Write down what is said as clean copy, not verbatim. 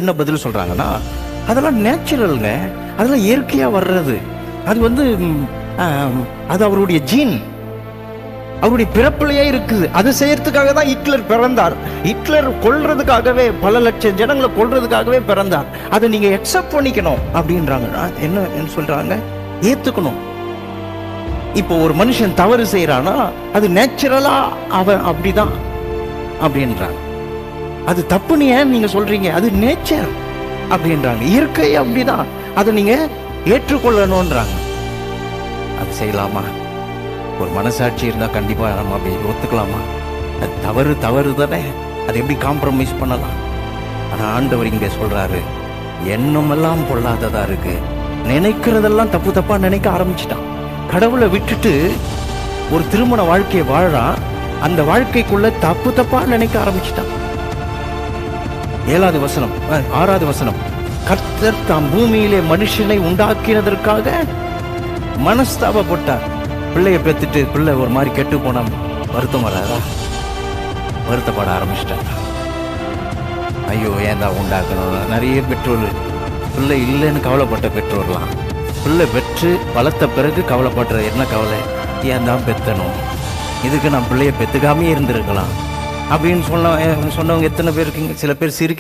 என்ன பதில் சொல்றாங்கன்னா, அதெல்லாம் நேச்சுரல்ங்க, அதெல்லாம் இயற்கையா வர்றது. அது வந்து அது அவருடைய ஜீன், அவருடைய பிறப்பிலேயே இருக்குது. அது செய்யறதுக்காக தான் ஹிட்லர் பிறந்தார். ஹிட்லர் கொல்றதுக்காகவே, பல லட்சம் ஜனங்களை கொல்றதுக்காகவே பிறந்தார். அதை நீங்க அக்செப்ட் பண்ணிக்கணும் அப்படின்றாங்க. என்ன சொல்றாங்க? ஏத்துக்கணும். இப்போ ஒரு மனுஷன் தவறு செய்யறானா, அது நேச்சுரலா அவன் அப்படிதான் அப்படின்றாங்க. அது தப்புன்னு ஏன் நீங்க சொல்றீங்க? அது நேச்சர் அப்படின்றாங்க. இயற்கை அப்படிதான், அதை நீங்க ஏற்றுக்கொள்ளணும்ன்றாங்க. அது செய்யலாமா? ஒரு மனசாட்சி இருந்தா கண்டிப்பா நம்ம அப்படி ஒத்துக்கலாமா? அது தவறு தவறு தானே, அது எப்படி காம்ப்ரமைஸ் பண்ணலாம்? ஆனா ஆண்டவர் இங்க சொல்றாரு, எண்ணமெல்லாம் பொல்லாததா இருக்கு. நினைக்கிறதெல்லாம் தப்பு தப்பா நினைக்க ஆரம்பிச்சிட்டான். கடவுளை விட்டுட்டு ஒரு திருமண வாழ்க்கையை வாழறான். அந்த வாழ்க்கைக்குள்ள தப்பு தப்பா நினைக்க ஆரம்பிச்சிட்டான். 7வது வசனம், 6வது வசனம், கர்த்தர் தாம் பூமியிலே மனுஷனை உண்டாக்கினதற்காக மனஸ்தாபப்பட்டார். பிள்ளைய பெத்துட்டு பிள்ளை ஒரு மாதிரி கெட்டு போனா வருத்தம் வராதா? வருத்தப்பட ஆரம்பிச்சிட்டாங்க. ஐயோ ஏன் தான் உண்டாக்கணும்? நிறைய பெற்றோர் பிள்ளை இல்லைன்னு கவலைப்பட்ட பெற்றோர்லாம், பிள்ளை பெற்று வளர்த்த பிறகு கவலைப்படுற என்ன கவலை? ஏன் தான் பெத்தணும், இதுக்கு நான் பிள்ளைய பெத்துக்காமே இருந்திருக்கலாம் அப்படின்னு சொன்னவங்க எத்தனை பேர் இருக்கீங்க? சில பேர் சிரிக்க